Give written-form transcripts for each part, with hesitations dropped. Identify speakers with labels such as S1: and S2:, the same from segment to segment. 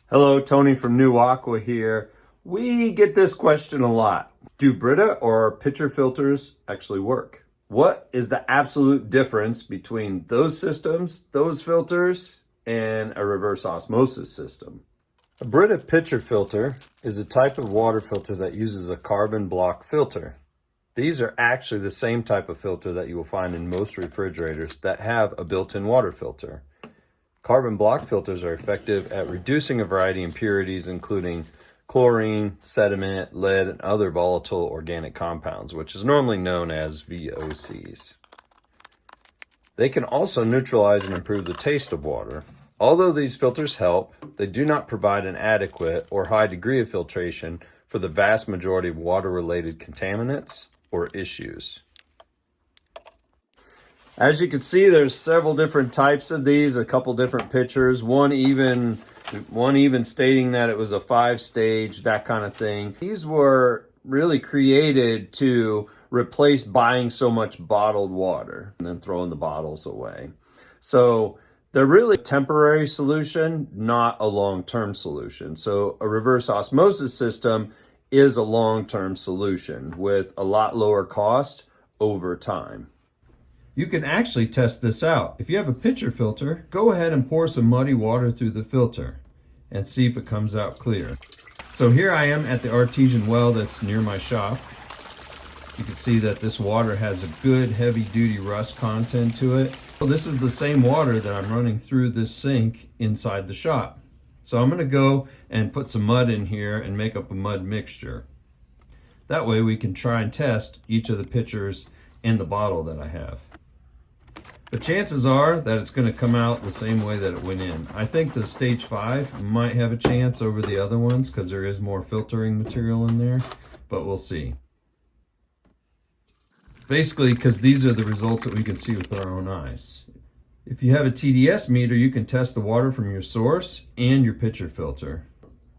S1: Hello, Tony from NU Aqua here. We get this question a lot. Do Brita or pitcher filters actually work? What is the absolute difference between those systems, those filters, and a reverse osmosis system? A Brita pitcher filter is a type of water filter that uses a carbon block filter. These are actually the same type of filter that you will find in most refrigerators that have a built-in water filter. Carbon block filters are effective at reducing a variety of impurities, including chlorine, sediment, lead, and other volatile organic compounds, which is normally known as VOCs. They can also neutralize and improve the taste of water. Although these filters help, they do not provide an adequate or high degree of filtration for the vast majority of water-related contaminants or issues. As you can see, there's several different types of these, a couple different pictures, one even stating that it was a 5-stage, that kind of thing. These were really created to replace buying so much bottled water and then throwing the bottles away. So they're really a temporary solution, not a long-term solution. So a reverse osmosis system is a long-term solution with a lot lower cost over time. You can actually test this out. If you have a pitcher filter, go ahead and pour some muddy water through the filter and see if it comes out clear. So here I am at the artesian well that's near my shop. You can see that this water has a good heavy-duty rust content to it. Well, this is the same water that I'm running through this sink inside the shop. So I'm gonna go and put some mud in here and make up a mud mixture. That way we can try and test each of the pitchers and the bottle that I have. But chances are that it's going to come out the same way that it went in. I think the stage 5 might have a chance over the other ones because there is more filtering material in there, but we'll see. Basically, because these are the results that we can see with our own eyes. If you have a TDS meter, you can test the water from your source and your pitcher filter,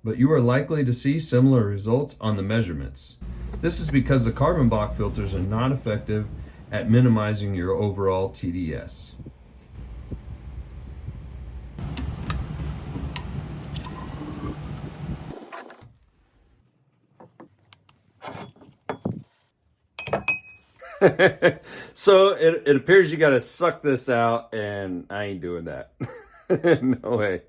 S1: but you are likely to see similar results on the measurements. This is because the carbon block filters are not effective at minimizing your overall TDS. So it appears you got to suck this out, and I ain't doing that. No way.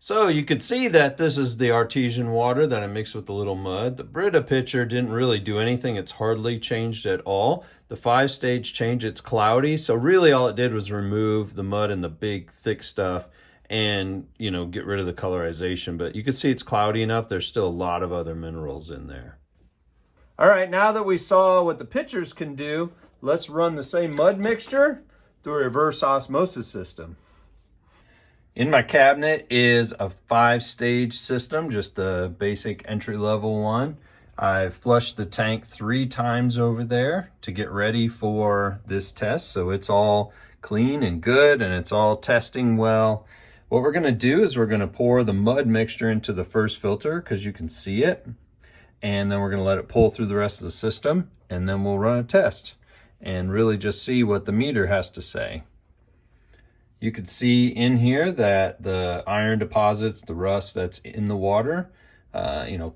S1: So you could see that this is the artesian water that I mixed with a little mud. The Brita pitcher didn't really do anything. It's hardly changed at all. The 5-stage change, it's cloudy. So really all it did was remove the mud and the big thick stuff and, get rid of the colorization. But you can see it's cloudy enough. There's still a lot of other minerals in there. All right, now that we saw what the pitchers can do, let's run the same mud mixture through a reverse osmosis system. In my cabinet is a 5-stage system, just the basic entry-level one. I've flushed the tank 3 times over there to get ready for this test, so it's all clean and good and it's all testing well. What we're gonna do is we're gonna pour the mud mixture into the first filter because you can see it, and then we're gonna let it pull through the rest of the system, and then we'll run a test and really just see what the meter has to say. You can see in here that the iron deposits, the rust that's in the water,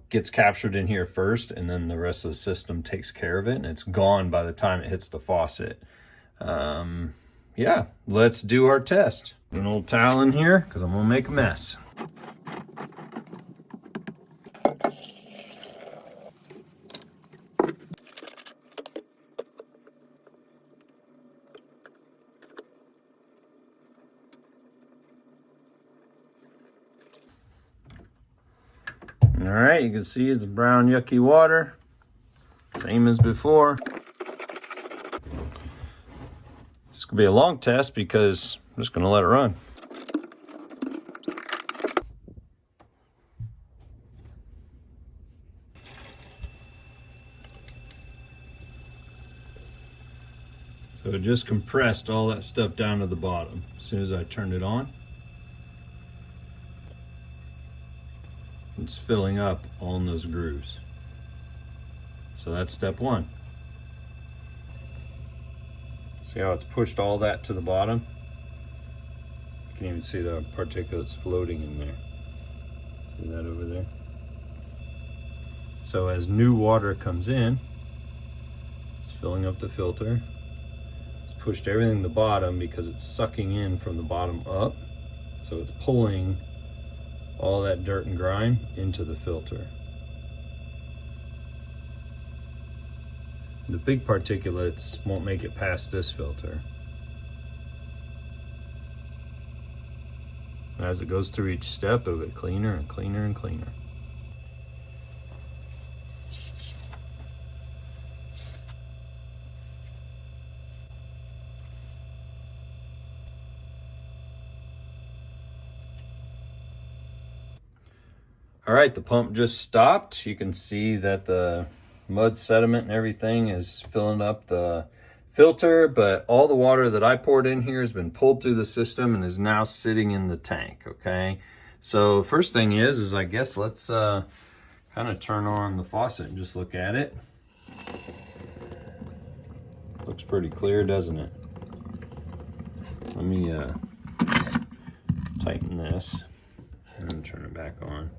S1: gets captured in here first, and then the rest of the system takes care of it, and it's gone by the time it hits the faucet. Yeah, let's do our test. An old towel in here because I'm gonna make a mess. All right, you can see it's brown yucky water, same as before. This could be a long test because I'm just gonna let it run. So it just compressed all that stuff down to the bottom as soon as I turned it on. It's filling up all in those grooves. So that's step 1. See how it's pushed all that to the bottom? You can even see the particulates floating in there. See that over there? So as new water comes in, it's filling up the filter. It's pushed everything to the bottom because it's sucking in from the bottom up. So it's pulling all that dirt and grime into the filter. The big particulates won't make it past this filter. As it goes through each step, it'll get cleaner and cleaner and cleaner. All right, the pump just stopped. You can see that the mud sediment and everything is filling up the filter, but all the water that I poured in here has been pulled through the system and is now sitting in the tank, okay? So first thing is I guess let's kind of turn on the faucet and just look at it. Looks pretty clear, doesn't it? Let me tighten this and turn it back on.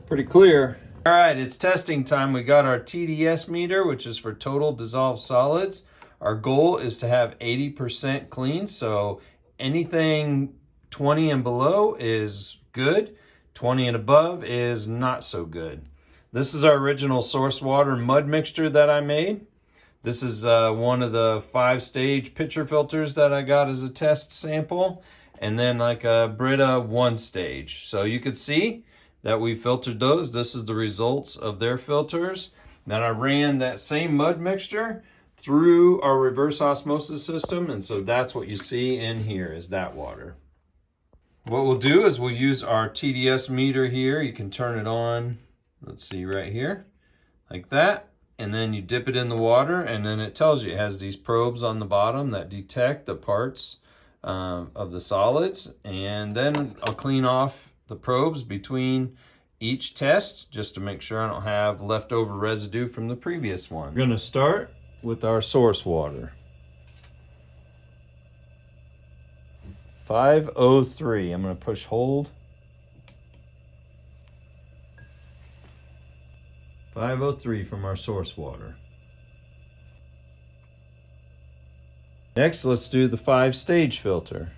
S1: Pretty clear. All right, it's testing time. We got our TDS meter, which is for total dissolved solids. Our goal is to have 80% clean, so anything 20 and below is good. 20 and above is not so good. This is our original source water mud mixture that I made. This is one of the 5-stage pitcher filters that I got as a test sample, and then like a Brita 1-stage. So you could see that we filtered those. This is the results of their filters. Then I ran that same mud mixture through our reverse osmosis system, and so that's what you see in here is that water. What we'll do is we'll use our TDS meter here. You can turn it on, let's see, right here, like that. And then you dip it in the water, and then it tells you it has these probes on the bottom that detect the parts of the solids. And then I'll clean off the probes between each test just to make sure I don't have leftover residue from the previous one. We're gonna start with our source water. 503, I'm gonna push hold. 503 from our source water. Next, let's do the 5-stage filter.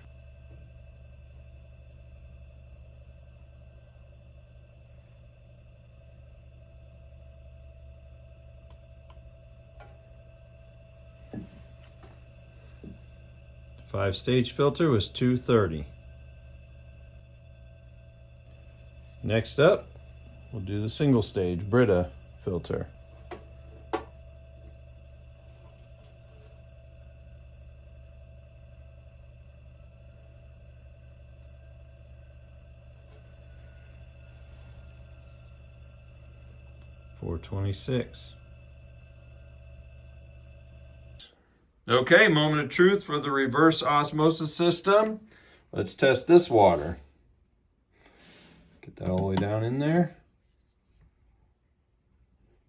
S1: Five-stage filter was 230. Next up, we'll do the single-stage Brita filter. $426. Okay, moment of truth for the reverse osmosis system. Let's test this water. Get that all the way down in there.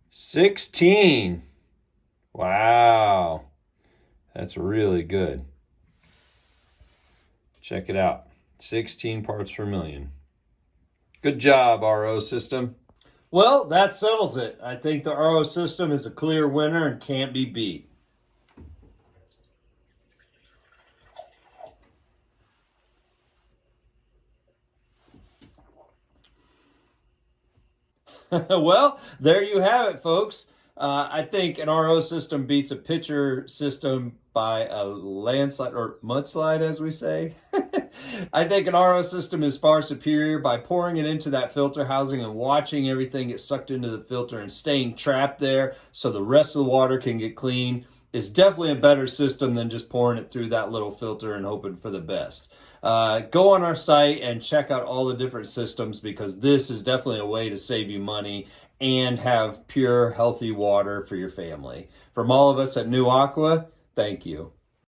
S1: 16. Wow. That's really good. Check it out. 16 parts per million. Good job, RO system.
S2: Well, that settles it. I think the RO system is a clear winner and can't be beat. Well, there you have it, folks. I think an RO system beats a pitcher system by a landslide, or mudslide, as we say. I think an RO system is far superior by pouring it into that filter housing and watching everything get sucked into the filter and staying trapped there so the rest of the water can get clean. Is definitely a better system than just pouring it through that little filter and hoping for the best. Go on our site and check out all the different systems, because this is definitely a way to save you money and have pure, healthy water for your family. From all of us at NU Aqua, thank you.